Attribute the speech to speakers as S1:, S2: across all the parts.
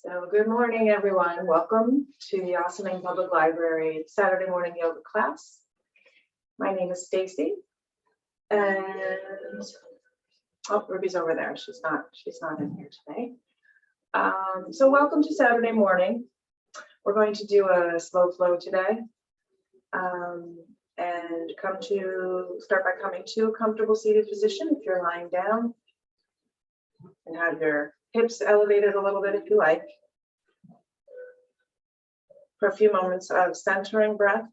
S1: So good morning, everyone. Welcome to the Ossining Public Library Saturday morning yoga class. My name is Stacy, and Ruby's over there. She's not in here today. So welcome to Saturday morning. We're going to do a slow flow today, and start by coming to a comfortable seated position if you're lying down, and have your hips elevated a little bit if you like. For a few moments of centering breath.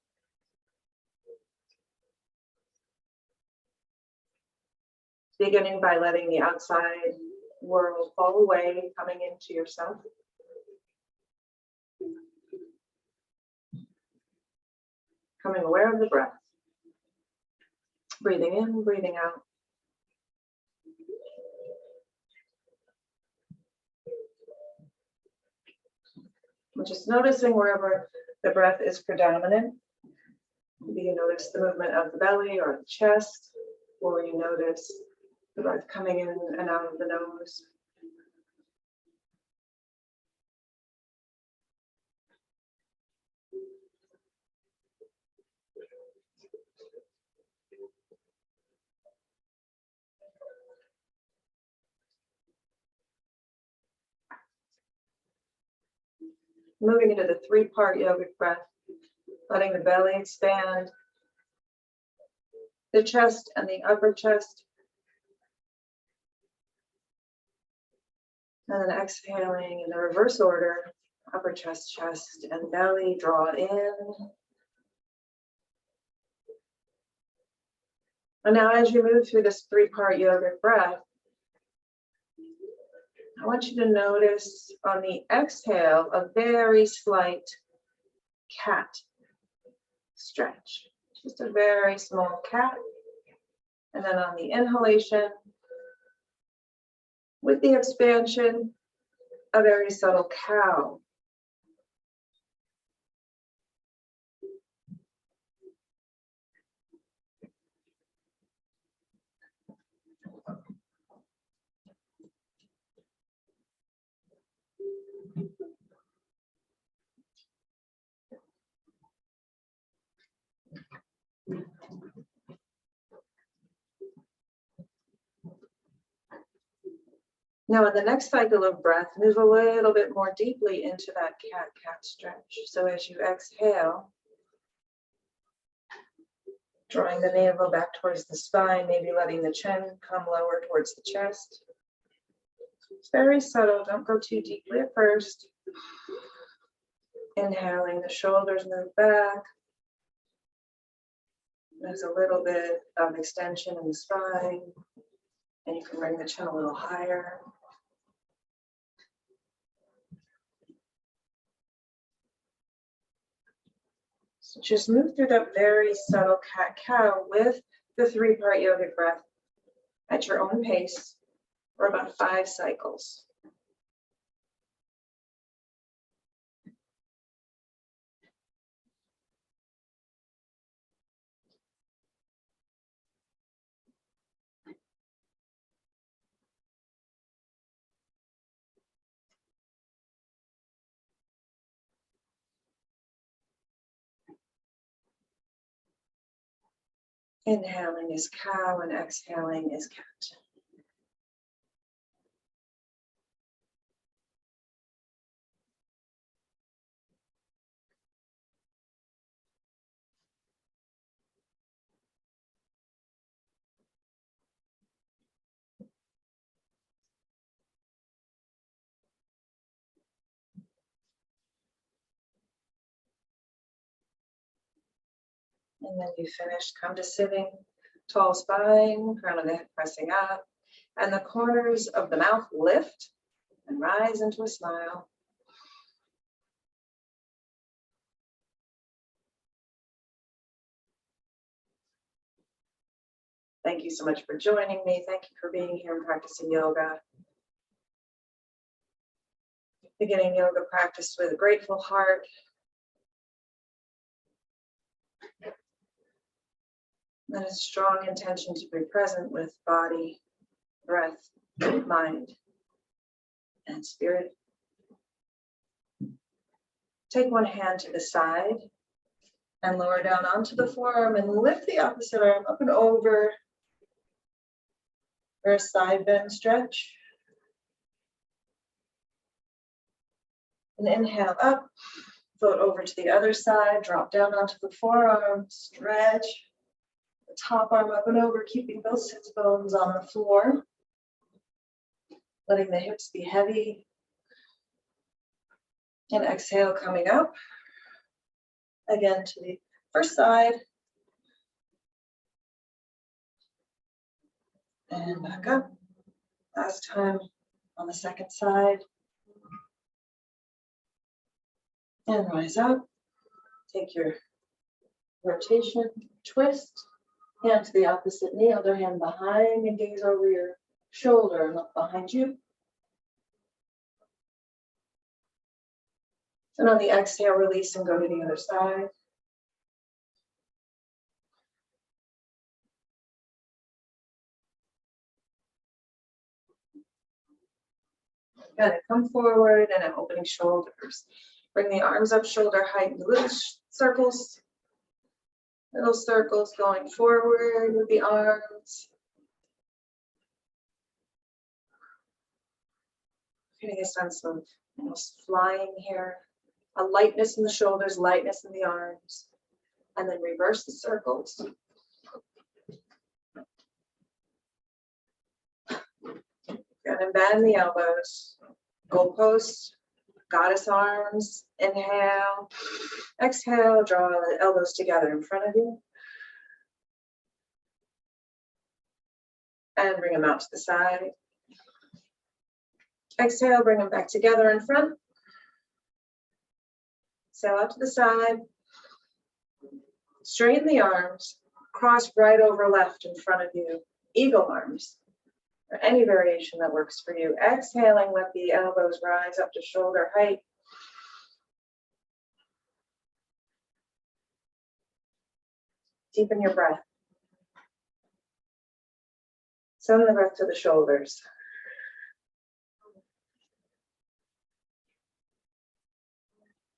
S1: Beginning by letting the outside world fall away, coming into yourself. Becoming aware of the breath. Breathing in, breathing out. Just noticing wherever the breath is predominant. Maybe you notice the movement of the belly or the chest, or you notice the breath coming in and out of the nose. Moving into the three-part yogic breath, letting the belly expand, the chest and the upper chest. And then exhaling in the reverse order, upper chest, chest, and belly, draw in. And now as you move through this three-part yogic breath, I want you to notice on the exhale, a very slight cat stretch. Just a very small cat. And then on the inhalation, with the expansion, a very subtle cow. Now, in the next cycle of breath, move a little bit more deeply into that cat-cat stretch. So as you exhale, drawing the navel back towards the spine, maybe letting the chin come lower towards the chest. It's very subtle, don't go too deeply at first. Inhaling, the shoulders move back. There's a little bit of extension in the spine, and you can bring the chin a little higher. So just move through that very subtle cat-cow with the three-part yogic breath at your own pace for about 5 cycles. Inhaling is cow and exhaling is cat. And then you finish, come to sitting, tall spine, crown of the head pressing up, and the corners of the mouth lift and rise into a smile. Thank you so much for joining me. Thank you for being here and practicing yoga. Beginning yoga practice with a grateful heart. And a strong intention to be present with body, breath, mind, and spirit. Take one hand to the side and lower down onto the forearm and lift the opposite arm up and over for a side bend stretch. And inhale up, float over to the other side, drop down onto the forearm, stretch the top arm up and over, keeping both sits bones on the floor, letting the hips be heavy. And exhale, coming up again to the first side and back up. Last time on the second side. And rise up. Take your rotation, twist, hand to the opposite knee, other hand behind, and gaze over your shoulder and look behind you. And on the exhale, release and go to the other side. Got it. Come forward and I'm opening shoulders. Bring the arms up shoulder height, little circles. Little circles going forward with the arms. Getting a sense of almost flying here. A lightness in the shoulders, lightness in the arms. And then reverse the circles. Gonna bend the elbows. Goalpost, goddess arms. Inhale. Exhale, draw the elbows together in front of you. And bring them out to the side. Exhale, bring them back together in front. Exhale out to the side. Straighten the arms. Cross right over left in front of you. Eagle arms. Or any variation that works for you. Exhaling, let the elbows rise up to shoulder height. Deepen your breath. Send the breath to the shoulders.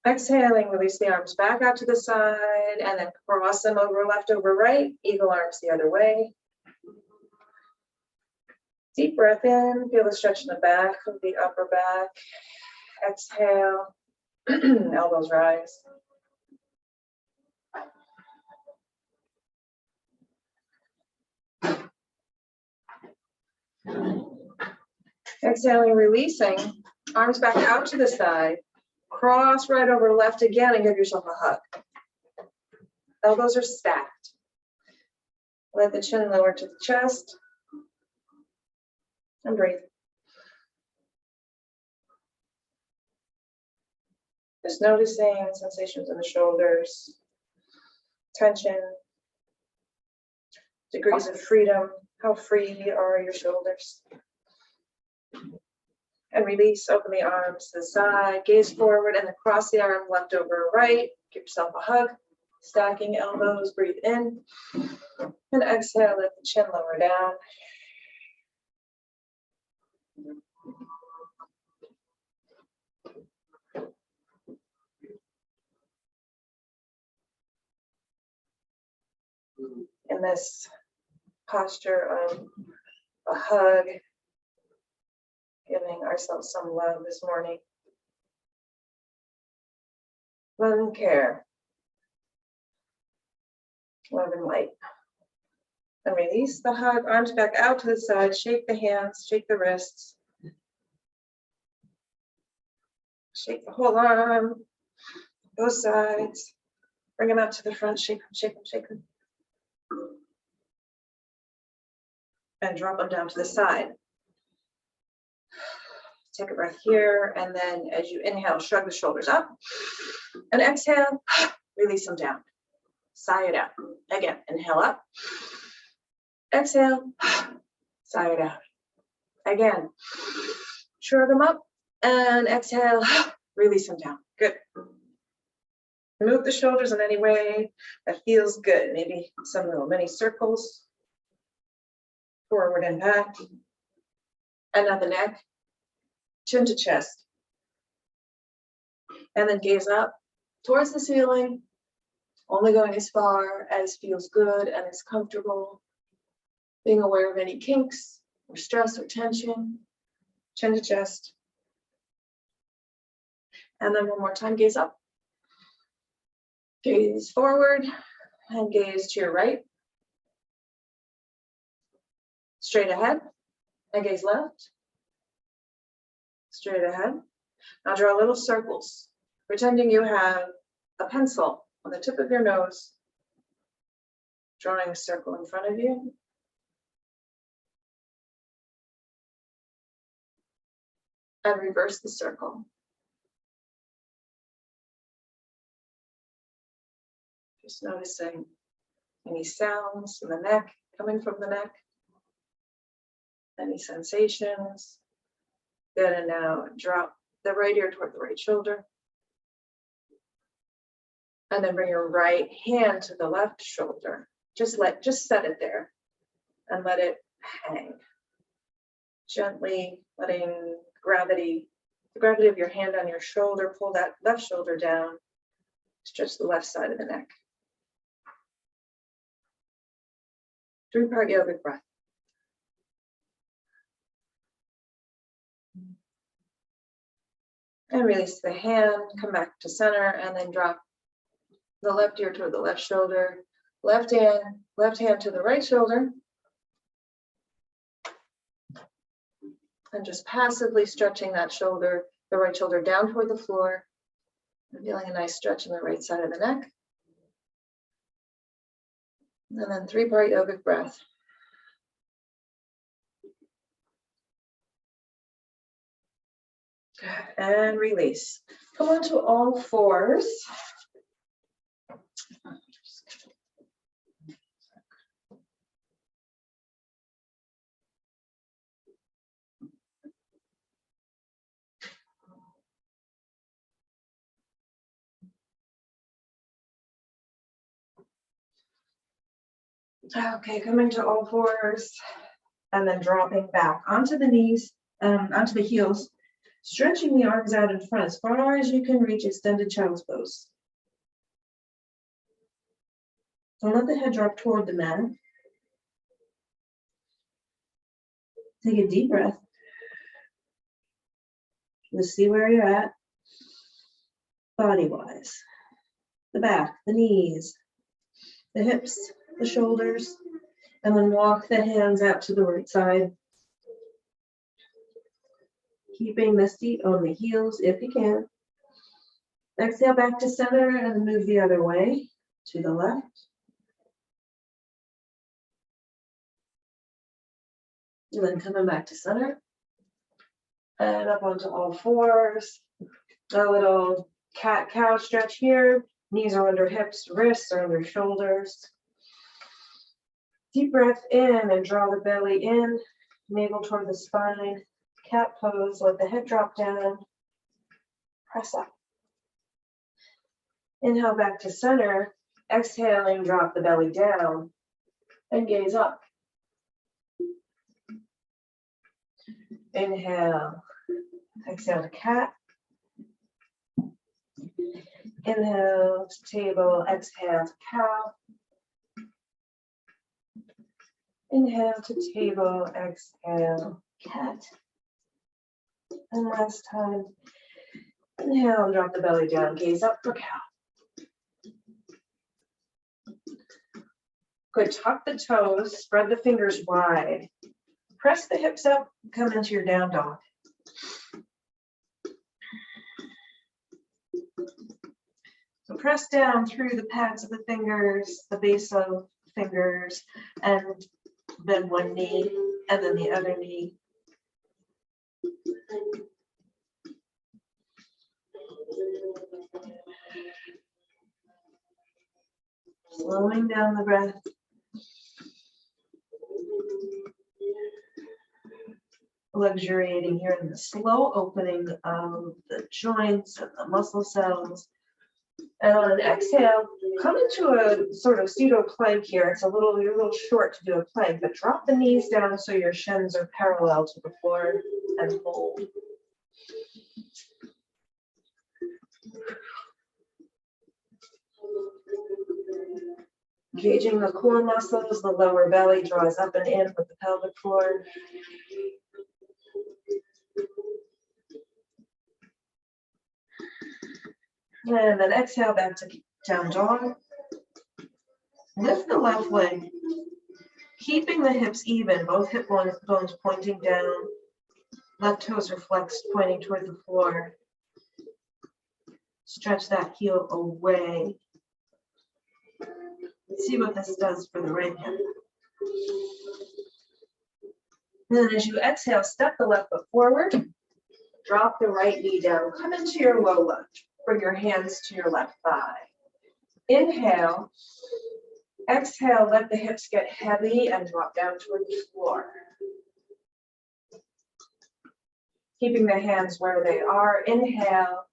S1: Exhaling, release the arms back out to the side and then cross them over left over right. Eagle arms the other way. Deep breath in, feel the stretch in the back of the upper back. Exhale, elbows rise. Exhaling, releasing, arms back out to the side. Cross right over left again and give yourself a hug. Elbows are stacked. Let the chin lower to the chest. And breathe. Just noticing sensations in the shoulders, tension, degrees of freedom. How free are your shoulders? And release, open the arms to the side, gaze forward and then cross the arm left over right. Give yourself a hug. Stacking elbows, breathe in. And exhale, let the chin lower down. And this posture of a hug, giving ourselves some love this morning. Love and care. Love and light. And release the hug, arms back out to the side, shake the hands, shake the wrists. Shake the whole arm, both sides. Bring them out to the front, shake them, shake them, shake them. And drop them down to the side. Take a breath here, and then as you inhale, shrug the shoulders up. And exhale, release them down. Sigh it out. Again, inhale up. Exhale, sigh it out. Again, shrug them up, and exhale, release them down. Good. Move the shoulders in any way that feels good. Maybe some little mini circles. Forward and back. And on the neck, chin to chest. And then gaze up towards the ceiling, only going as far as feels good and is comfortable. Being aware of any kinks or stress or tension, chin to chest. And then one more time, gaze up. Gaze forward and gaze to your right. Straight ahead and gaze left. Straight ahead. Now draw little circles, pretending you have a pencil on the tip of your nose, drawing a circle in front of you. And reverse the circle. Just noticing any sounds in the neck, coming from the neck, any sensations. Good, and now drop the right ear toward the right shoulder. And then bring your right hand to the left shoulder. Just set it there and let it hang. Gently letting the gravity of your hand on your shoulder, pull that left shoulder down, stretch the left side of the neck. 3-part yogic breath. And release the hand, come back to center, and then drop the left ear toward the left shoulder, left hand to the right shoulder. And just passively stretching that shoulder, the right shoulder down toward the floor, and feeling a nice stretch in the right side of the neck. And then 3-part yogic breath. And release. Come onto all fours. Okay, coming to all fours and then dropping back onto the knees, onto the heels, stretching the arms out in front as far as you can reach extended child's pose. Don't let the head drop toward the mat. Take a deep breath. Just see where you're at, body-wise. The back, the knees, the hips, the shoulders, and then walk the hands out to the right side. Keeping the seat on the heels if you can. Exhale back to center and move the other way to the left. And then coming back to center. And up onto all fours. A little cat-cow stretch here. Knees are under hips, wrists are under shoulders. Deep breath in and draw the belly in, navel toward the spine. Cat pose, let the head drop down. Press up. Inhale back to center. Exhaling, drop the belly down and gaze up. Inhale. Exhale to cat. Inhale to table, exhale to cow. Inhale to table, exhale, cat. And last time, inhale, drop the belly down, gaze up for cow. Good, tuck the toes, spread the fingers wide. Press the hips up, come into your down dog. So press down through the pads of the fingers, the base of the fingers, and bend one knee and then the other knee. Slowing down the breath. Luxuriating here in the slow opening of the joints and the muscle cells. And on an exhale, come into a sort of pseudo plank here. It's you're a little short to do a plank, but drop the knees down so your shins are parallel to the floor and hold. Engaging the core muscles, the lower belly draws up and in with the pelvic floor. And then exhale back to down dog. Lift the left leg, keeping the hips even, both hip bones pointing down. Left toes are flexed, pointing toward the floor. Stretch that heel away. Let's see what this does for the right hip. And then as you exhale, step the left foot forward. Drop the right knee down. Come into your low lunge. Bring your hands to your left thigh. Inhale. Exhale, let the hips get heavy and drop down toward the floor. Keeping the hands where they are. Inhale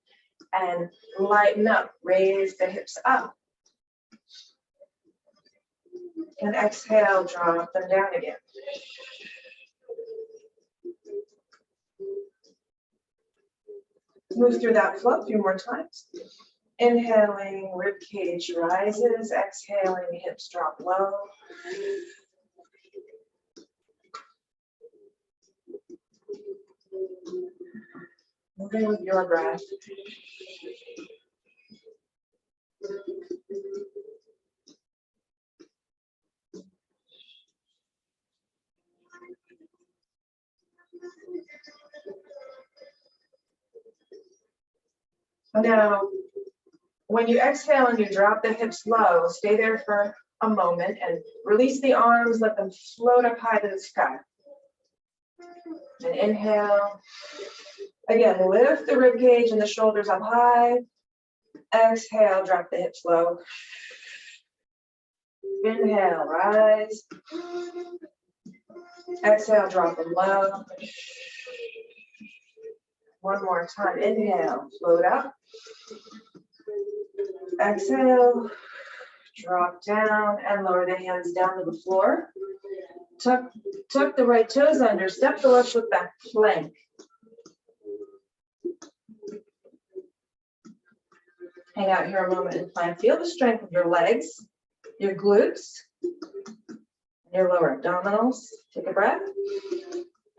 S1: and lighten up. Raise the hips up. And exhale, drop them down again. Move through that flow a few more times. Inhaling, rib cage rises. Exhaling, hips drop low. Moving with your breath. Now, when you exhale and you drop the hips low, stay there for a moment and release the arms, let them float up high to the sky. And inhale. Again, lift the rib cage and the shoulders up high. Exhale, drop the hips low. Inhale, rise. Exhale, drop them low. One more time. Inhale, float up. Exhale, drop down and lower the hands down to the floor. Tuck the right toes under, step the left foot back, plank. Hang out here a moment and plank. Feel the strength of your legs, your glutes, your lower abdominals. Take a breath.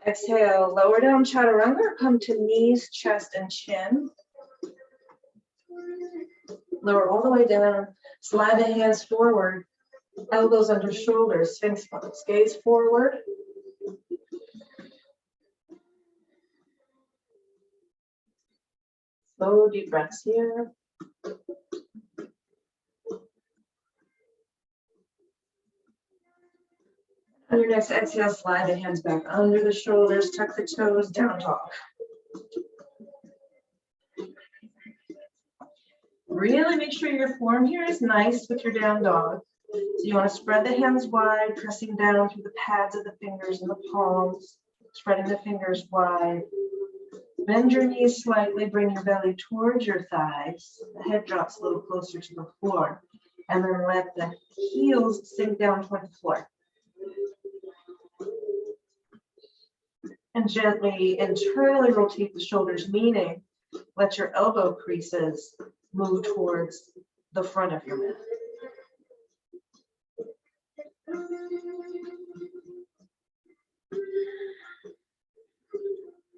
S1: Exhale, lower down chaturanga, come to knees, chest, and chin. Lower all the way down, slide the hands forward, elbows under shoulders, sphinx pose, gaze forward. Slow, deep breaths here. On your next exhale, slide the hands back under the shoulders, tuck the toes, down dog. Really make sure your form here is nice with your down dog. So you want to spread the hands wide, pressing down through the pads of the fingers and the palms, spreading the fingers wide. Bend your knees slightly, bring your belly towards your thighs. The head drops a little closer to the floor. And then let the heels sink down toward the floor. And gently internally rotate the shoulders, meaning let your elbow creases move towards the front of your mat.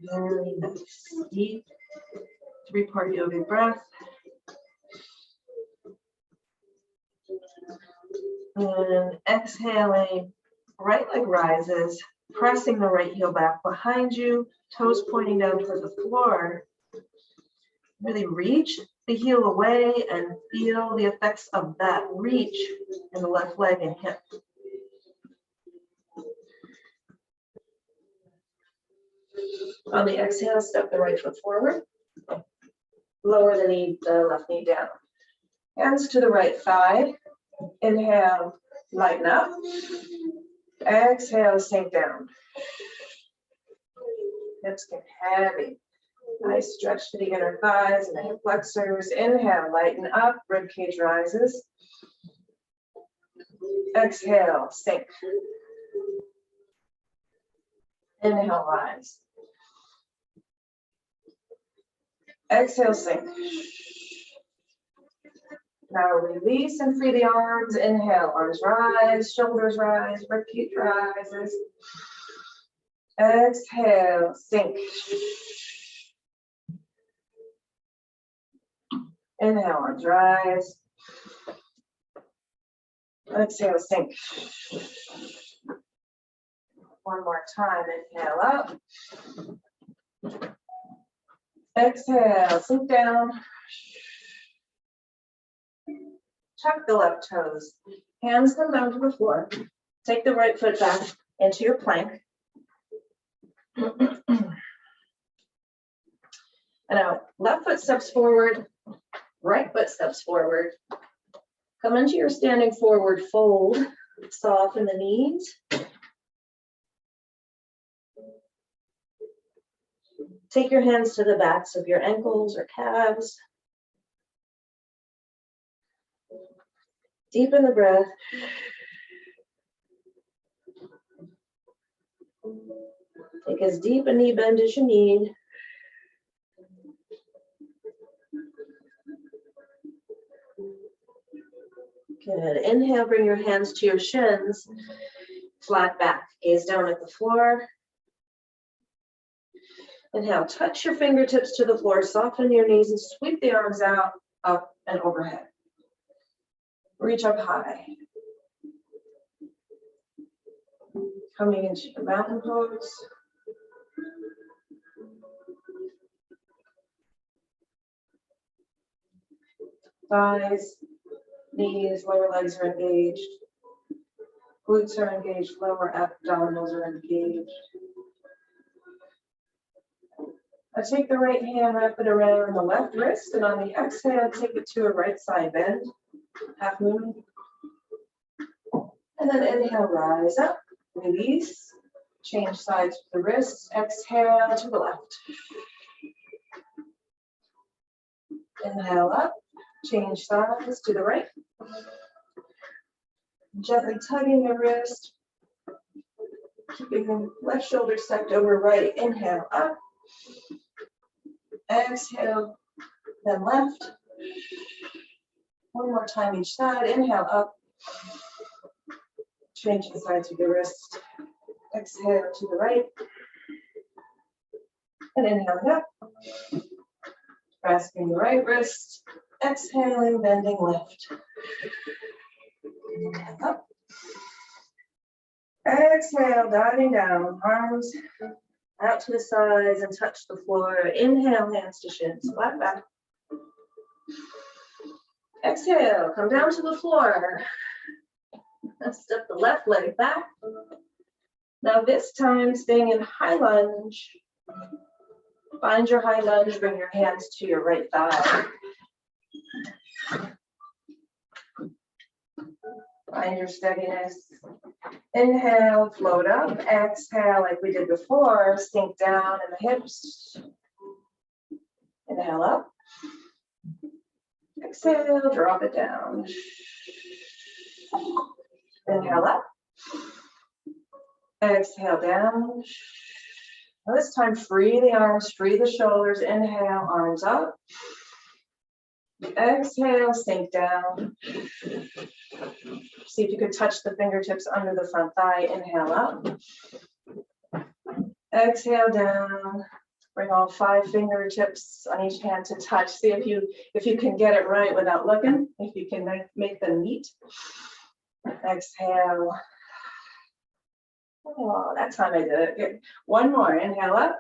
S1: Very nice. Deep 3-part yogic breath. And exhaling, right leg rises, pressing the right heel back behind you, toes pointing down toward the floor. Really reach the heel away and feel the effects of that reach in the left leg and hip. On the exhale, step the right foot forward. Lower the left knee down. Hands to the right thigh. Inhale, lighten up. Exhale, sink down. Hips get heavy. Nice stretch to the inner thighs and the hip flexors. Inhale, lighten up, rib cage rises. Exhale, sink. Inhale, rise. Exhale, sink. Now release and free the arms. Inhale, arms rise, shoulders rise, rib cage rises. Exhale, sink. Inhale, arms rise. Exhale, sink. One more time. Inhale up. Exhale, sink down. Tuck the left toes. Hands come down to the floor. Take the right foot back into your plank. And now, left foot steps forward, right foot steps forward. Come into your standing forward fold. Soften the knees. Take your hands to the backs of your ankles or calves. Deepen the breath. Take as deep a knee bend as you need. Good. Inhale, bring your hands to your shins. Flat back. Gaze down at the floor. Inhale, touch your fingertips to the floor. Soften your knees and sweep the arms out, up and overhead. Reach up high. Coming into your mountain pose. Thighs, knees, lower legs are engaged. Glutes are engaged, lower abdominals are engaged. I take the right hand, wrap it around the left wrist, and on the exhale, take it to a right side bend, half moon. And then inhale, rise up, release, change sides with the wrists, exhale to the left. Inhale up, change sides to the right. Gently tugging the wrist, keeping the left shoulder stacked over right. Inhale up. Exhale, then left. One more time each side. Inhale up. Change the sides of the wrist. Exhale to the right. And inhale up. Grasping the right wrist. Exhaling, bending left. Inhale up. Exhale, diving down. Arms out to the sides and touch the floor. Inhale, hands to shins, flat back. Exhale, come down to the floor. Step the left leg back. Now this time, staying in high lunge. Find your high lunge, bring your hands to your right thigh. Find your steadiness. Inhale, float up. Exhale, like we did before, sink down in the hips. Inhale up. Exhale, drop it down. Inhale up. Exhale down. Now this time, free the arms, free the shoulders. Inhale, arms up. Exhale, sink down. See if you could touch the fingertips under the front thigh. Inhale up. Exhale down. Bring all 5 fingertips on each hand to touch. See if you can get it right without looking. If you can make them meet. Exhale. Oh, that time I did it. Good. One more. Inhale up.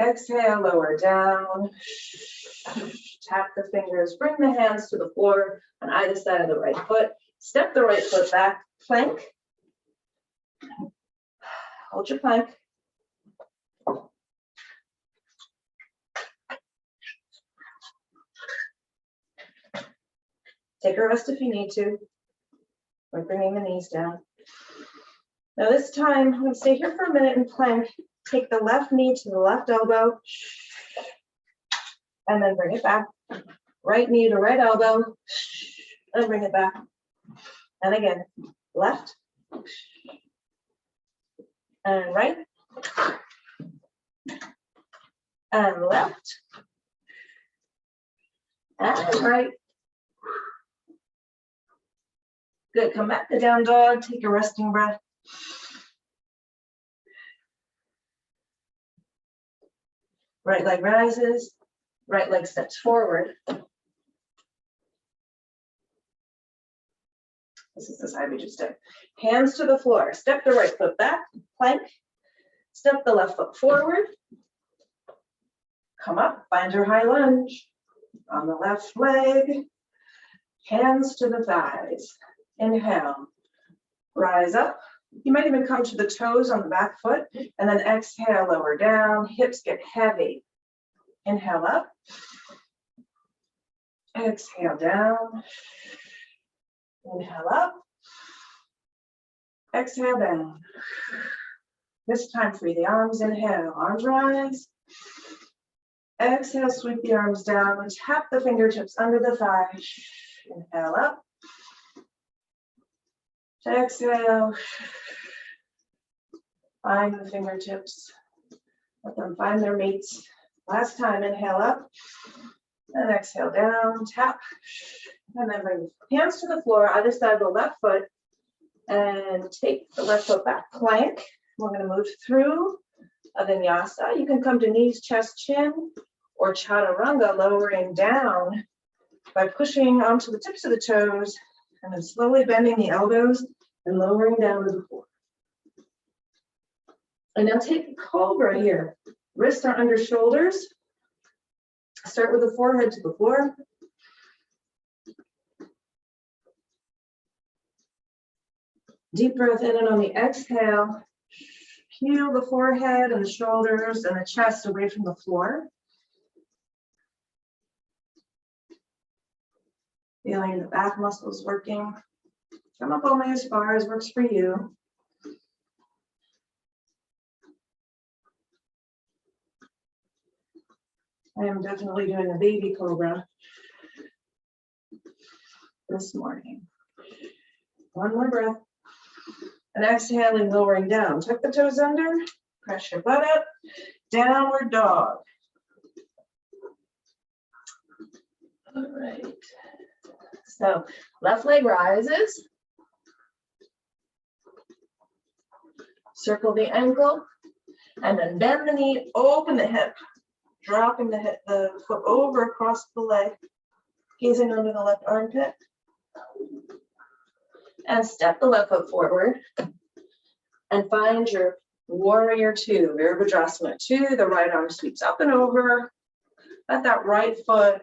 S1: Exhale, lower down. Tap the fingers. Bring the hands to the floor on either side of the right foot. Step the right foot back. Plank. Hold your plank. Take a rest if you need to. We're bringing the knees down. Now this time, I'm going to stay here for a minute in plank. Take the left knee to the left elbow. And then bring it back. Right knee to right elbow. And bring it back. And again, left. And right. And left. And right. Good, come back to down dog, take a resting breath. Right leg rises, right leg steps forward. This is the side we just did. Hands to the floor, step the right foot back, plank. Step the left foot forward. Come up, find your high lunge. On the left leg, hands to the thighs. Inhale, rise up. You might even come to the toes on the back foot, and then exhale, lower down, hips get heavy. Inhale up. Exhale down. Inhale up. Exhale down. This time free the arms, inhale, arms rise. Exhale, sweep the arms down, tap the fingertips under the thighs. Inhale up. Exhale, find the fingertips, let them find their mates. Last time, inhale up, and exhale down, tap, and then bring hands to the floor, either side of the left foot, and take the left foot back, plank. We're going to move through a vinyasa. You can come to knees, chest, chin, or chaturanga, lowering down by pushing onto the tips of the toes, and then slowly bending the elbows and lowering down to the floor. And now take the cobra here. Wrists are under shoulders. Start with the forehead to the floor. Deep breath in, and on the exhale, peel the forehead and the shoulders and the chest away from the floor. Feeling the back muscles working. Come up only as far as works for you. I am definitely doing a baby cobra this morning. One more breath. And exhaling, lowering down. Tuck the toes under, press your butt up, downward dog. All right. So left leg rises. Circle the ankle, and then bend the knee, open the hip, dropping the foot over across the leg, gazing under the left armpit, and step the left foot forward, and find your warrior two, Virabhadrasana 2. The right arm sweeps up and over. Let that right foot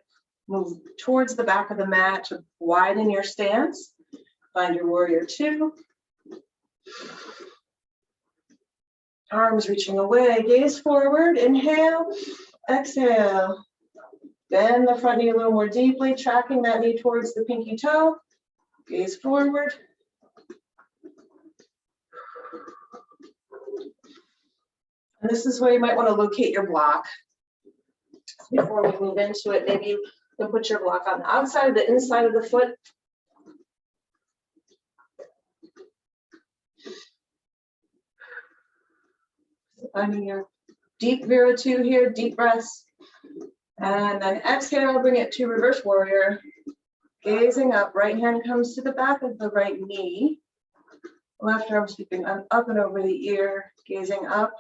S1: move towards the back of the mat to widen your stance. Find your warrior 2. Arms reaching away, gaze forward, inhale, exhale. Bend the front knee a little more deeply, tracking that knee towards the pinky toe. Gaze forward. And this is where you might want to locate your block. Before we move into it, maybe you can put your block on the outside or the inside of the foot. Finding your deep Vira 2 here, deep breaths. And then exhale, bring it to reverse warrior. Gazing up, right hand comes to the back of the right knee. Left arm sweeping up and over the ear, gazing up.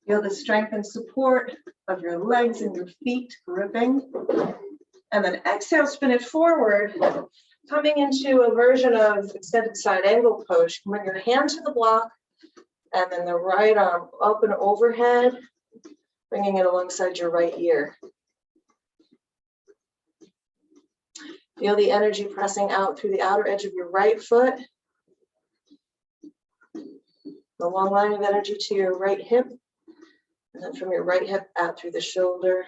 S1: Feel the strength and support of your legs and your feet gripping. And then exhale, spin it forward, coming into a version of extended side angle pose. Bring your hand to the block and then the right arm up and overhead, bringing it alongside your right ear. Feel the energy pressing out through the outer edge of your right foot. The long line of energy to your right hip. And then from your right hip out through the shoulder,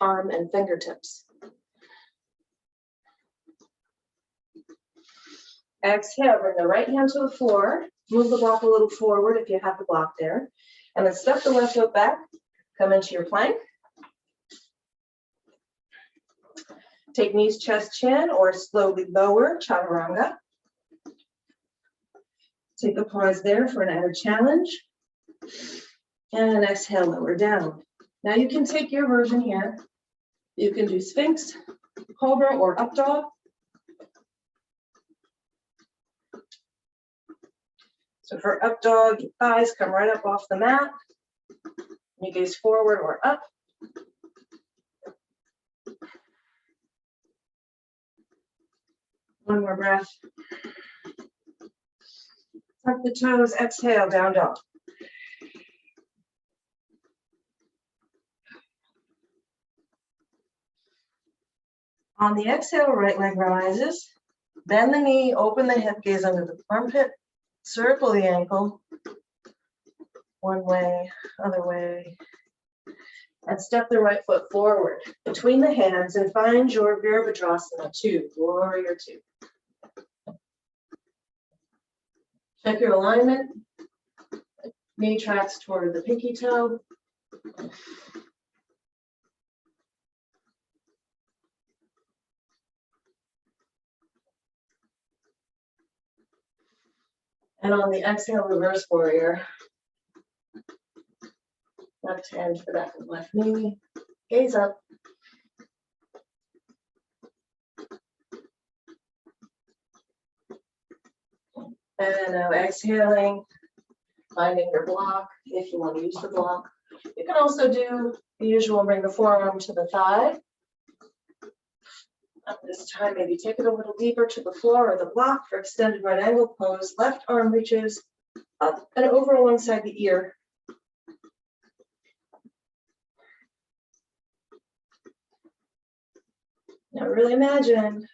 S1: arm, and fingertips. Exhale, bring the right hand to the floor. Move the block a little forward if you have the block there. And then step the left foot back. Come into your plank. Take knees, chest, chin, or slowly lower, chaturanga. Take a pause there for an added challenge. And exhale, lower down. Now you can take your version here. You can do Sphinx, Cobra, or Up Dog. So for Up Dog, your thighs come right up off the mat. You gaze forward or up. One more breath. Tuck the toes, exhale, down dog. On the exhale, right leg rises. Bend the knee, open the hip, gaze under the armpit, circle the ankle. One way, other way. And step the right foot forward between the hands and find your Virabhadrasana 2, Warrior 2. Check your alignment. Knee tracks toward the pinky toe. And on the exhale, reverse warrior. Left hand to the back of the left knee. Gaze up. And now exhaling, finding your block if you want to use the block. You can also do the usual, bring the forearm to the thigh. This time, maybe take it a little deeper to the floor or the block for extended right angle pose. Left arm reaches up and over alongside the ear. Now really imagine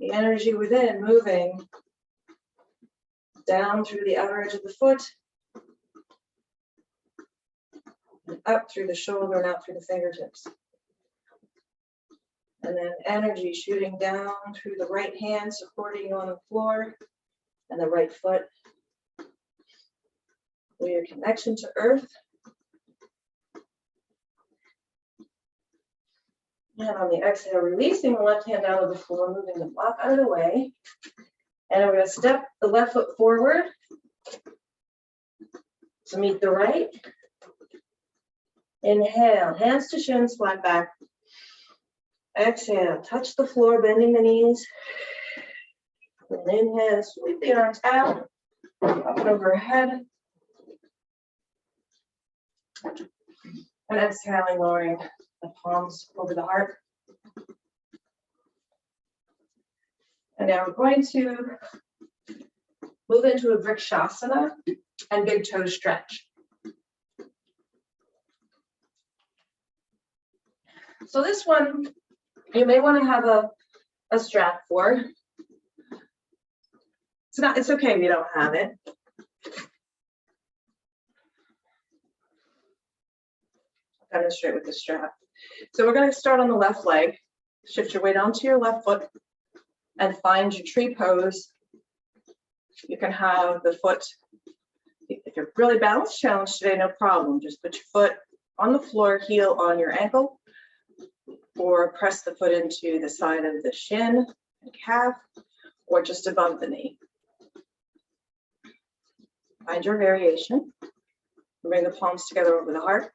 S1: the energy within moving down through the outer edge of the foot, and up through the shoulder and out through the fingertips. And then energy shooting down through the right hand, supporting you on the floor, and the right foot. Feel your connection to earth. And on the exhale, releasing the left hand out of the floor, moving the block out of the way. And we're going to step the left foot forward to meet the right. Inhale, hands to shins, flat back. Exhale, touch the floor, bending the knees. And inhale, sweep the arms out, up and overhead. And exhaling, lowering the palms over the heart. And now we're going to move into a Vrikshasana and big toe stretch. So this one, you may want to have a strap for. It's okay if you don't have it. I'll demonstrate with the strap. So we're going to start on the left leg. Shift your weight onto your left foot and find your tree pose. You can have the foot, if you're really balance challenged today, no problem. Just put your foot on the floor, heel on your ankle, or press the foot into the side of the shin and calf, or just above the knee. Find your variation. Bring the palms together over the heart.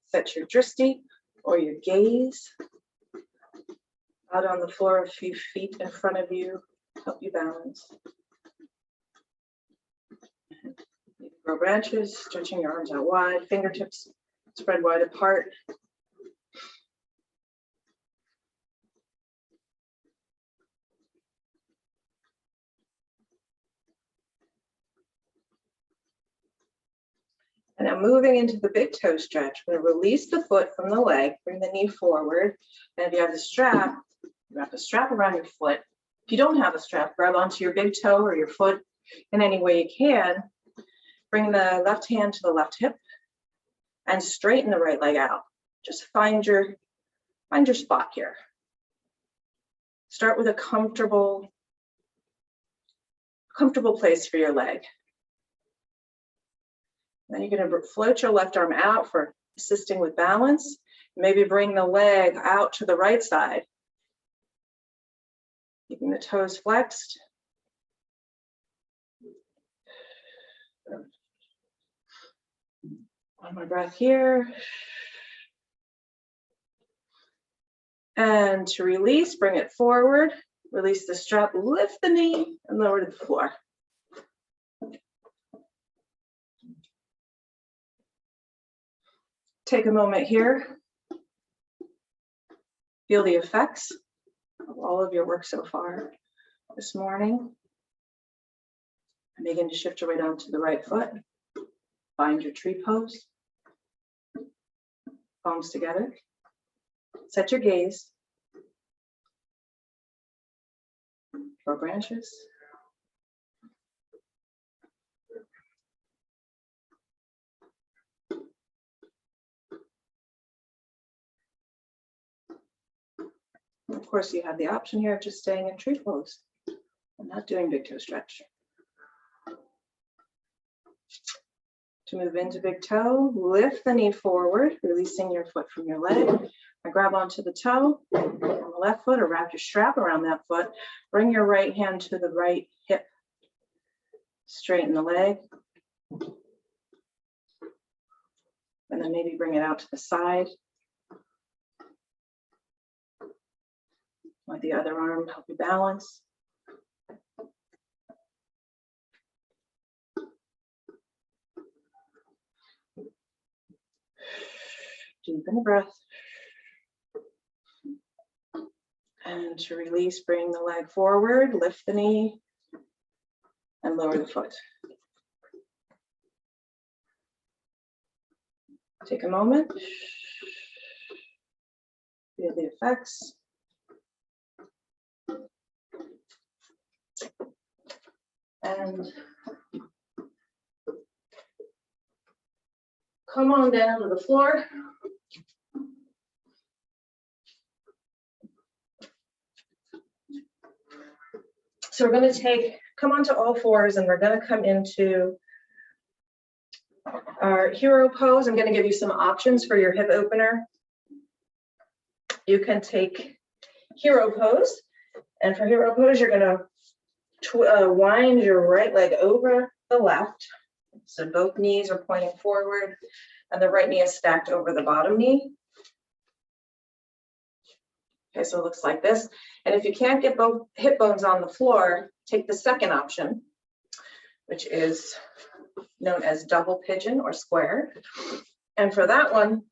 S1: Set your drishti or your gaze Out on the floor, a few feet in front of you, help you balance. Grow branches, stretching your arms out wide, fingertips spread wide apart. And now moving into the big toe stretch, we're going to release the foot from the leg, bring the knee forward. And if you have the strap, you wrap the strap around your foot. If you don't have a strap, grab onto your big toe or your foot in any way you can. Bring the left hand to the left hip and straighten the right leg out. Just find your spot here. Start with a comfortable place for your leg. Then you're going to float your left arm out for assisting with balance. Maybe bring the leg out to the right side. Keeping the toes flexed. One more breath here. And to release, bring it forward. Release the strap, lift the knee, and lower to the floor. Take a moment here. Feel the effects of all of your work so far this morning. And begin to shift your weight onto the right foot. Find your tree pose. Palms together. Set your gaze. Grow branches. Of course, you have the option here of just staying in tree pose and not doing big toe stretch. To move into big toe, lift the knee forward, releasing your foot from your leg. And grab onto the toe on the left foot or wrap your strap around that foot. Bring your right hand to the right hip. Straighten the leg. And then maybe bring it out to the side. Let the other arm help you balance. Deepen the breath. And to release, bring the leg forward, lift the knee, and lower the foot. Take a moment. Feel the effects. And come on down to the floor. So we're going to come onto all fours, and we're going to come into our hero pose. I'm going to give you some options for your hip opener. You can take hero pose, and for hero pose, you're going to wind your right leg over the left. So both knees are pointing forward, and the right knee is stacked over the bottom knee. Okay, so it looks like this. And if you can't get both hip bones on the floor, take the second option, which is known as double pigeon or square. And for that one,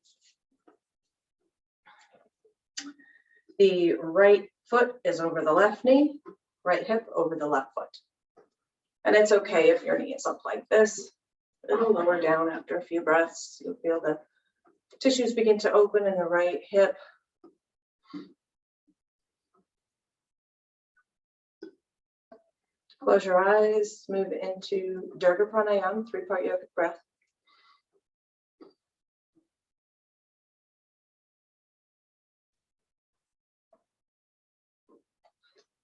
S1: the right foot is over the left knee, right hip over the left foot. And it's okay if your knee is up like this. It'll lower down after a few breaths. You'll feel the tissues begin to open in the right hip. Close your eyes, move into Dirga Pranayama, 3-part yogic breath.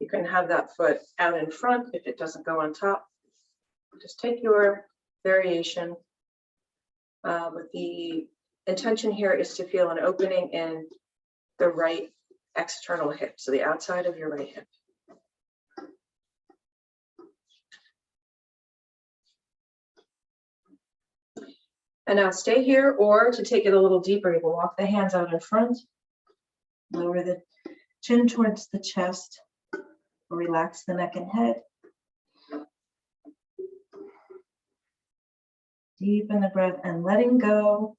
S1: You can have that foot out in front if it doesn't go on top. Just take your variation. But the intention here is to feel an opening in the right external hip, so the outside of your right hip. And now stay here, or to take it a little deeper, you can walk the hands out in front, lower the Chin towards the chest. Relax the neck and head. Deepen the breath and letting go.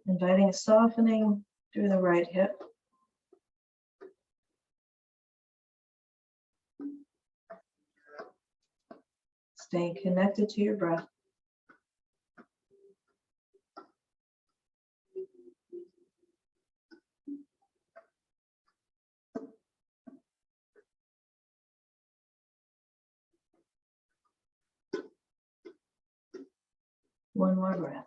S1: Inviting a softening through the right hip. Staying connected to your breath. One more breath.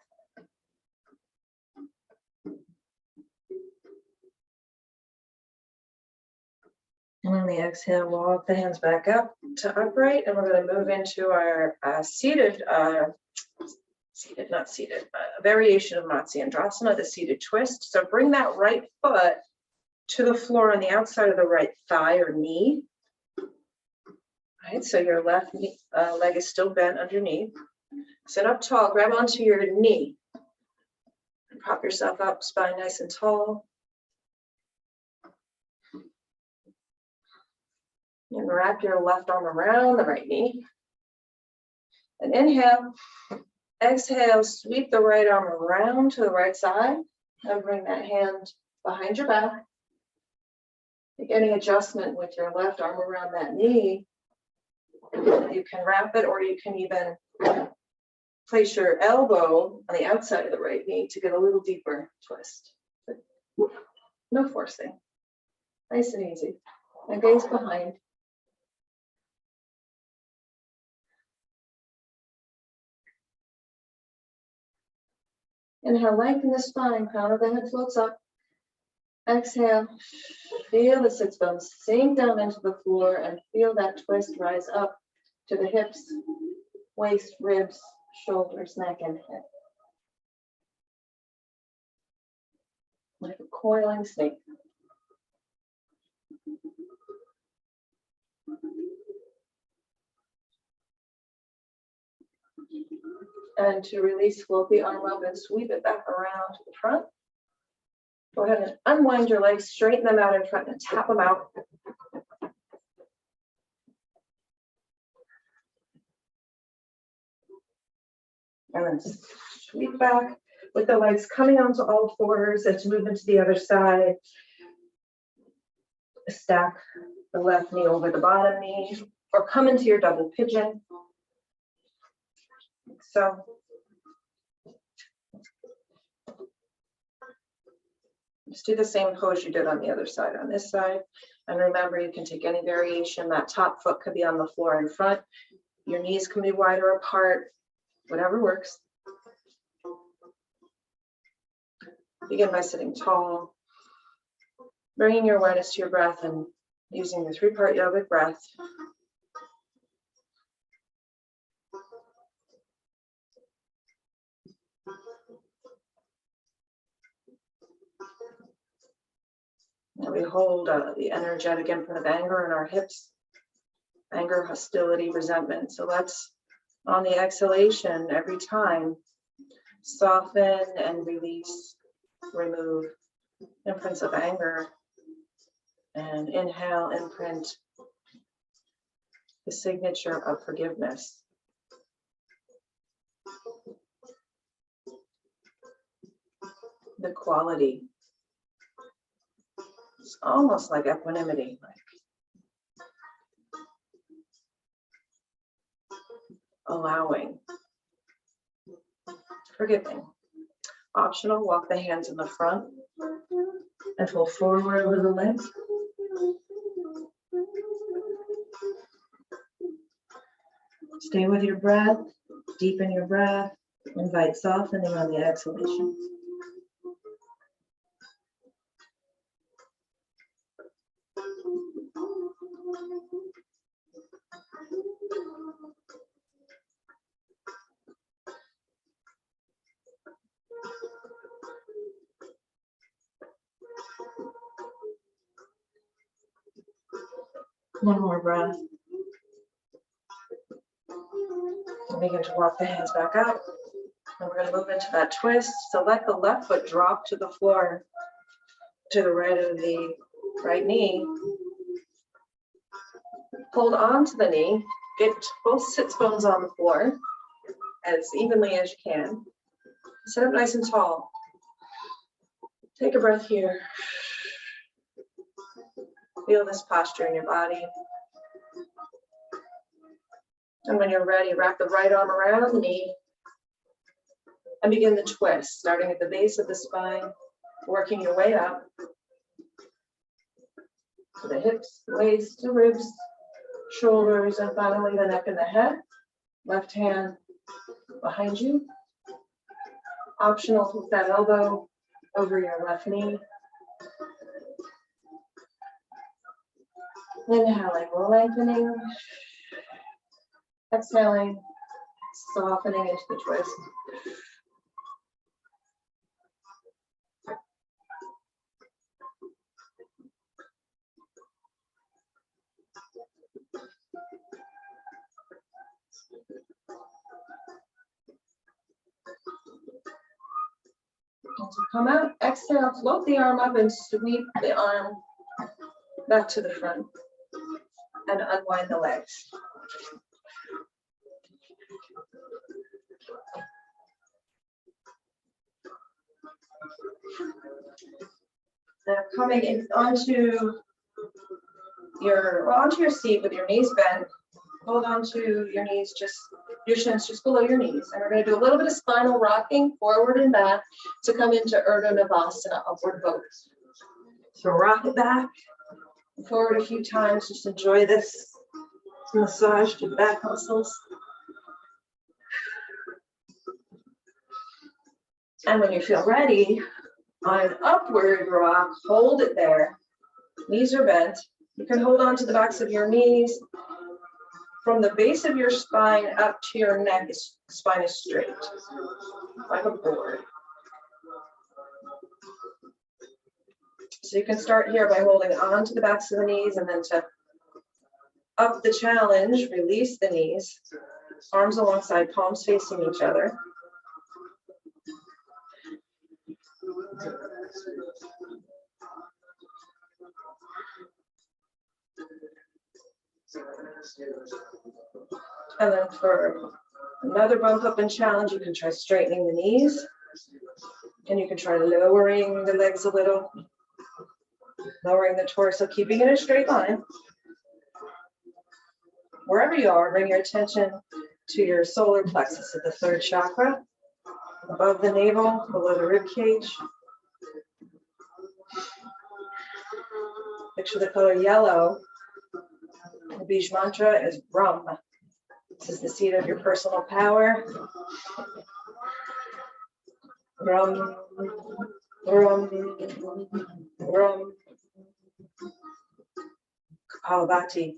S1: And on the exhale, walk the hands back up to upright, and we're going to move into our variation of Matsyendrasana, the seated twist. So bring that right foot to the floor on the outside of the right thigh or knee. All right, so your left leg is still bent underneath. Sit up tall, grab onto your knee. And prop yourself up, spine nice and tall. And wrap your left arm around the right knee. And inhale. Exhale, sweep the right arm around to the right side. And bring that hand behind your back. Make any adjustment with your left arm around that knee. You can wrap it, or you can even place your elbow on the outside of the right knee to get a little deeper twist. No forcing. Nice and easy. And gaze behind. Inhale, lengthen the spine, crown of the head floats up. Exhale, feel the sits bones sink down into the floor and feel that twist rise up to the hips, waist, ribs, shoulders, neck, and head. Like a coiling snake. And to release, float the arm up and sweep it back around to the front. Go ahead and unwind your legs, straighten them out in front and tap them out. And then sweep back with the legs coming onto all fours as you move into the other side. Stack the left knee over the bottom knee or come into your double pigeon. So just do the same pose you did on the other side on this side. And remember, you can take any variation. That top foot could be on the floor in front. Your knees can be wider apart, whatever works. Begin by sitting tall, bringing your awareness to your breath and using the three-part yogic breath. And we hold the energetic imprint of anger in our hips, anger, hostility, resentment. So let's, on the exhalation, every time, soften and release, remove imprints of anger. And inhale, imprint the signature of forgiveness. The quality. It's almost like equanimity, like allowing, forgiving. Optional, walk the hands in the front and fold forward over the legs. Stay with your breath, deepen your breath, invite softening on the exhalation. One more breath. And begin to walk the hands back up. And we're going to move into that twist. So let the left foot drop to the floor. to the right of the right knee. Hold on to the knee. Get both sits bones on the floor as evenly as you can. Sit up nice and tall. Take a breath here. Feel this posture in your body. And when you're ready, wrap the right arm around the knee and begin the twist, starting at the base of the spine, working your way up to the hips, waist, the ribs, shoulders, and finally the neck and the head. Left hand behind you. Optional to put that elbow over your left knee. Inhaling, lengthening. Exhaling, softening into the twist. And to come out, exhale, float the arm up and sweep the arm back to the front and unwind the legs. Now coming in onto your seat with your knees bent. Hold on to your knees, your shins just below your knees. And we're going to do a little bit of spinal rocking forward and back to come into Urdhva Navasana, upward boat. So rock it back, forward a few times. Just enjoy this massage to the back muscles. And when you feel ready, on an upward rock, hold it there. Knees are bent. You can hold on to the backs of your knees. From the base of your spine up to your neck, spine is straight, like a board. So you can start here by holding on to the backs of the knees, and then to up the challenge, release the knees, arms alongside, palms facing each other. And then for another bump up and challenge, you can try straightening the knees, and you can try lowering the legs a little, lowering the torso, keeping it in a straight line. Wherever you are, bring your attention to your solar plexus at the third chakra, above the navel, below the rib cage. Picture the color yellow. The Bij mantra is Brahm. This is the seat of your personal power. Brahm, Brahm, Brahm. Kapalabhati.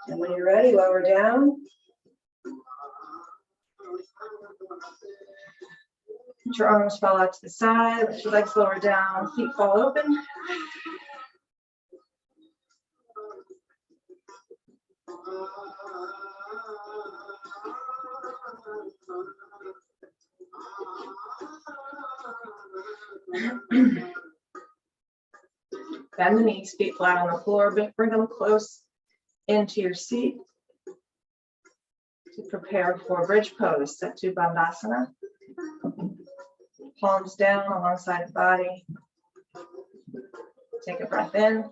S1: And when you're ready, lower down. Let your arms fall out to the side, let your legs lower down, feet fall open. Bend the knees, feet flat on the floor, bring them close into your seat to prepare for bridge pose, Setu Bandhasana. Palms down alongside the body. Take a breath in.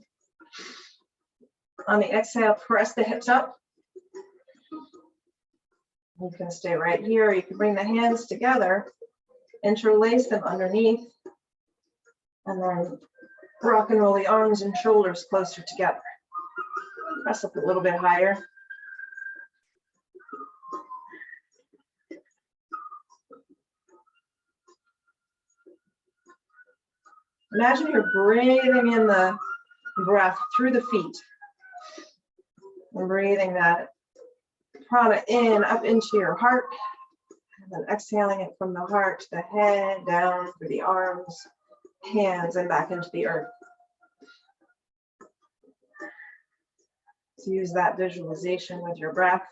S1: On the exhale, press the hips up. You can stay right here. You can bring the hands together, interlace them underneath, and then rock and roll the arms and shoulders closer together. Press up a little bit higher. Imagine you're breathing in the breath through the feet. And breathing that prana in, up into your heart. And then exhaling it from the heart to the head, down through the arms, hands, and back into the earth. So use that visualization with your breath.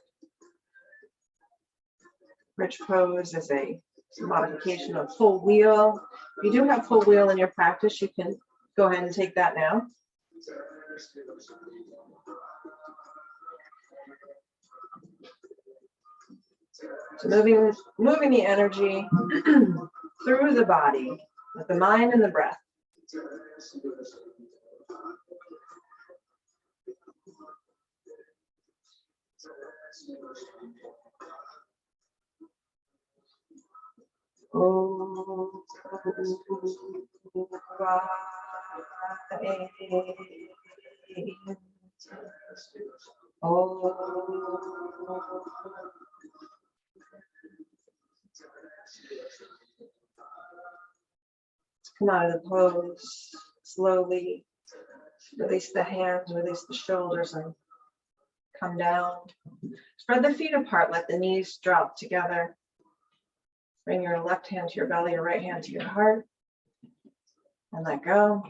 S1: Bridge pose is a modification of full wheel. If you do have full wheel in your practice, you can go ahead and take that now. So moving the energy through the body with the mind and the breath. Come out of the pose slowly. Release the hands, release the shoulders, and come down. Spread the feet apart, let the knees drop together. Bring your left hand to your belly, your right hand to your heart, and let go.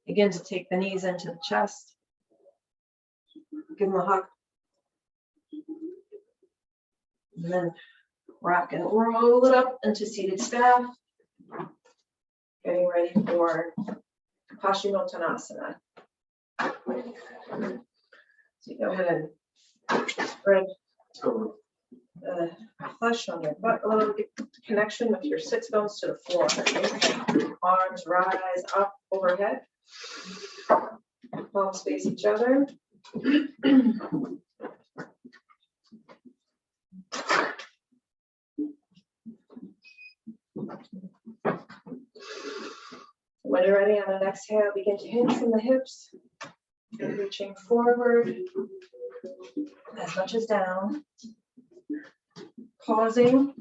S1: Begin to take the knees into the chest. Give them a hug. And then rock and roll it up into seated staff. Getting ready for Paschimottanasana. So you go ahead and spread the flesh on your butt a little, get connection with your sits bones to the floor. Arms rise up overhead. Palms face each other. When you're ready on an exhale, begin to hinge from the hips, reaching forward as much as down. Pausing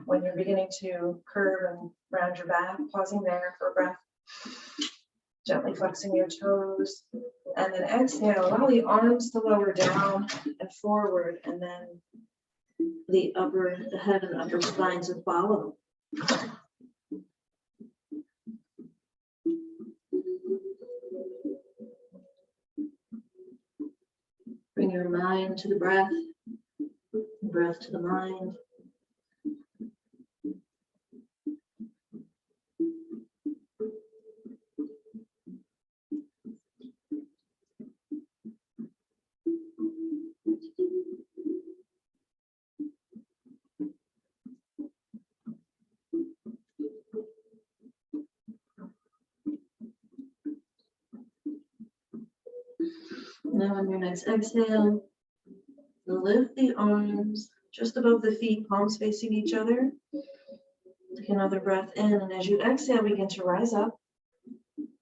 S1: when you're beginning to curve and round your back, pausing there for a breath. Gently flexing your toes, and then exhale, allow the arms to lower down and forward, and then the head and upper spine to follow. Bring your mind to the breath, breath to the mind. Now on your next exhale, lift the arms just above the feet, palms facing each other. Take another breath in, and as you exhale, begin to rise up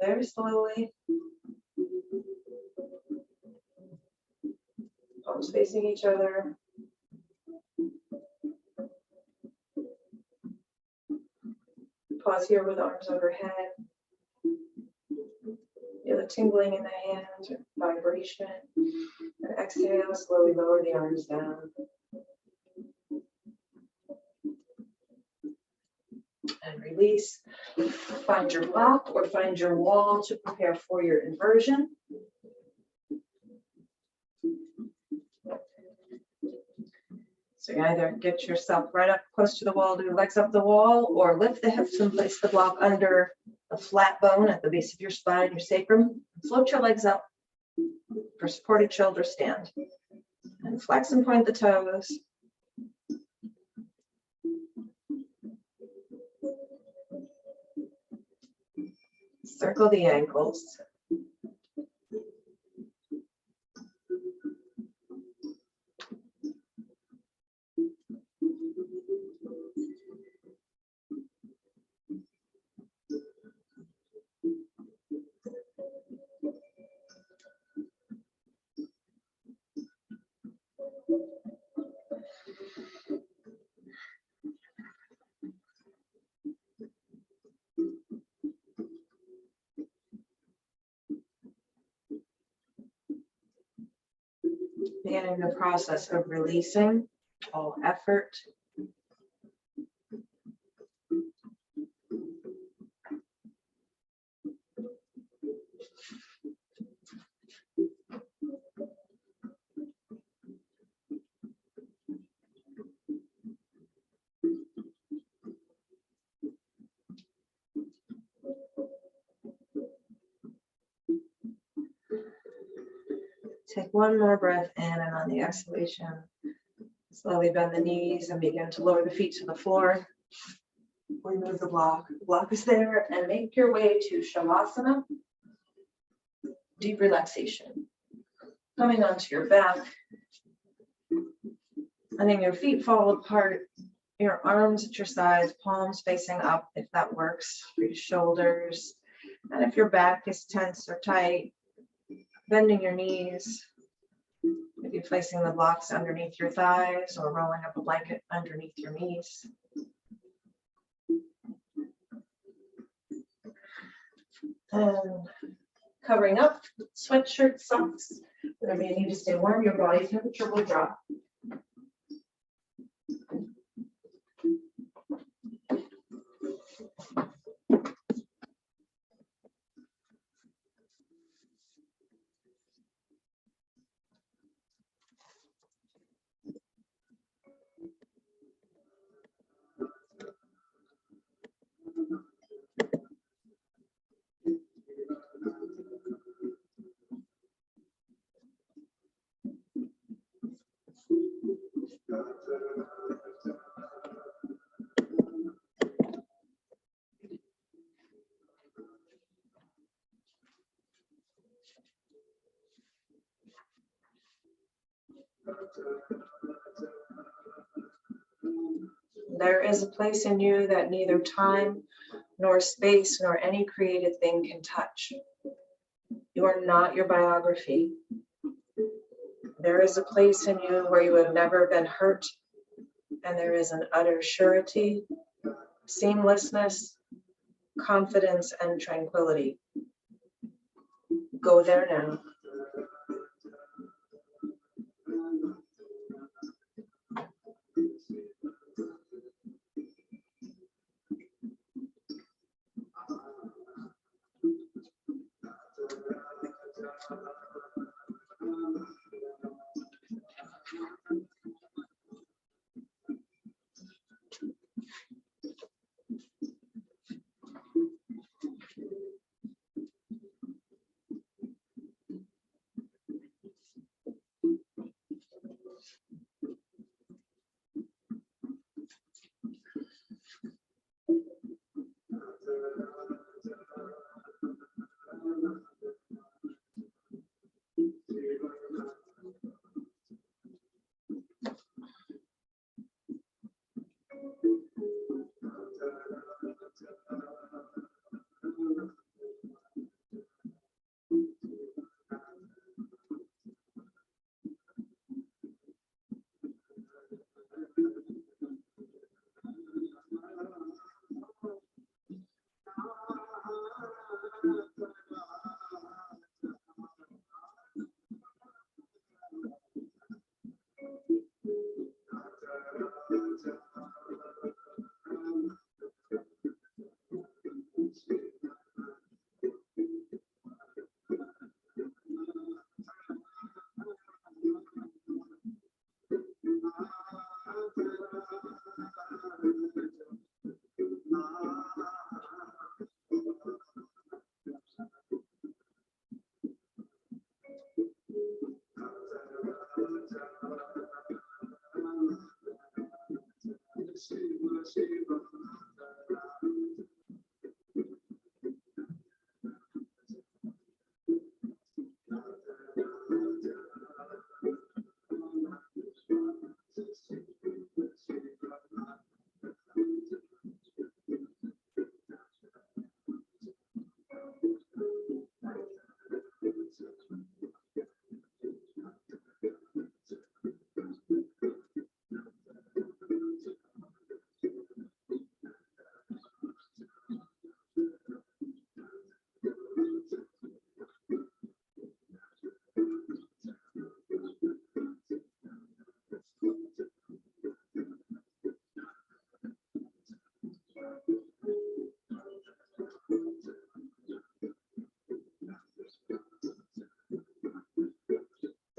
S1: very slowly. Palms facing each other. Pause here with arms overhead. Feel the tingling in the hands, vibration. And exhale, slowly lower the arms down. And release. Find your block or find your wall to prepare for your inversion. So you either get yourself right up close to the wall, do legs up the wall, or lift the hips and place the block under a flat bone at the base of your spine, your sacrum. Float your legs up for supported shoulder stand. And flex and point the toes. Circle the ankles. And in the process of releasing all effort, take one more breath in, and on the exhalation, slowly bend the knees and begin to lower the feet to the floor. Remove the block. The block is there, and make your way to Shavasana. Deep relaxation. Coming onto your back, letting your feet fall apart, your arms at your sides, palms facing up if that works for your shoulders. And if your back is tense or tight, bending your knees, maybe placing the blocks underneath your thighs or rolling up a blanket underneath your knees. And covering up, sweatshirt, socks, whatever you need to stay warm, your body temperature will drop. There is a place in you that neither time nor space nor any created thing can touch. You are not your biography. There is a place in you where you have never been hurt, and there is an utter surety, seamlessness, confidence, and tranquility. Go there now.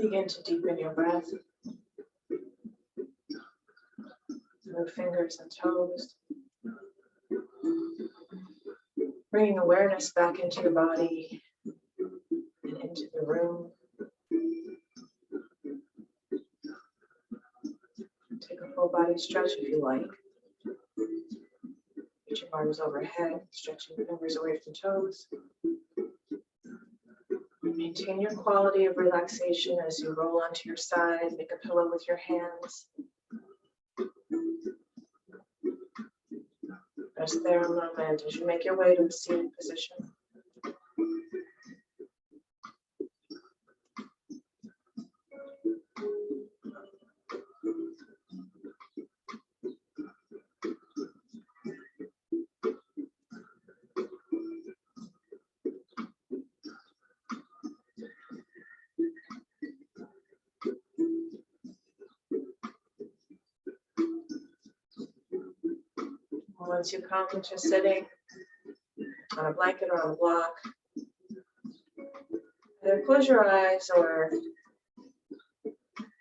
S1: Begin to deepen your breath. Move fingers and toes. Bringing awareness back into the body and into the room. Take a full body stretch if you like. Reach your arms overhead, stretching fingers away from toes. Maintain your quality of relaxation as you roll onto your side. Make a pillow with your hands. Rest there a moment as you make your way to a seated position. Once you come to sitting on a blanket or on a block, either close your eyes or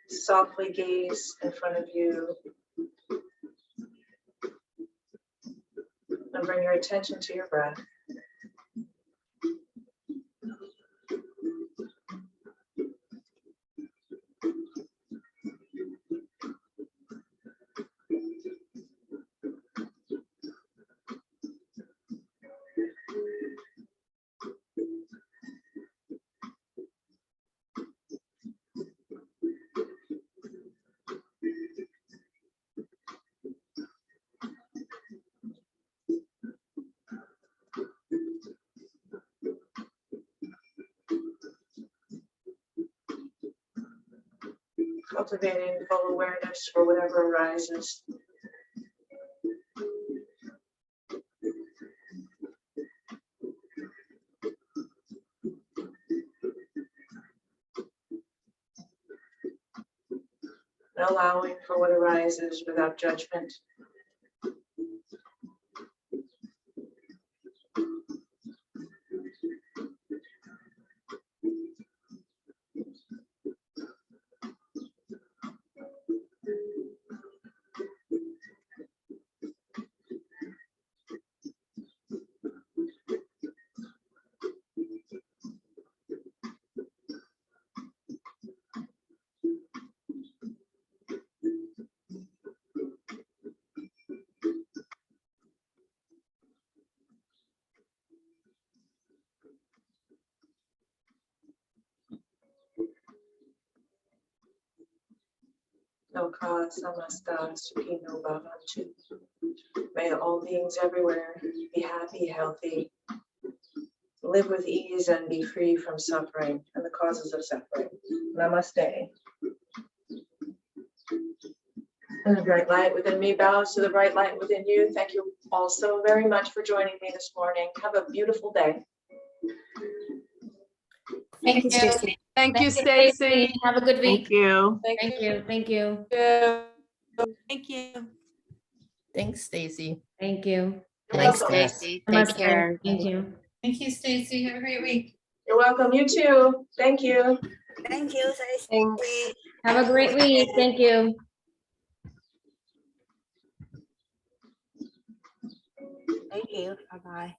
S1: softly gaze in front of you and bring your attention to your breath. Cultivating full awareness for whatever arises. And allowing for what arises without judgment. Loka samasta sukhino bhavantu. May all beings everywhere be happy, healthy, live with ease, and be free from suffering and the causes of suffering. Namaste. And the bright light within me bows to the bright light within you. Thank you all so very much for joining me this morning. Have a beautiful day.
S2: Thank you, Stacy.
S3: Thank you, Stacy.
S2: Have a good week.
S3: Thank you.
S2: Thank you. Thank you.
S4: Thank you.
S5: Thanks, Stacy.
S2: Thank you.
S5: Thanks,
S1: welcome.
S5: Stacy. Take
S2: Namaste.
S5: care.
S2: Thank you.
S4: Thank you, Stacy. Have a great week.
S1: You're welcome. You too. Thank you.
S4: Thank you, Stacy.
S5: Thanks.
S2: Have a great week. Thank you.
S4: Thank you. Bye-bye.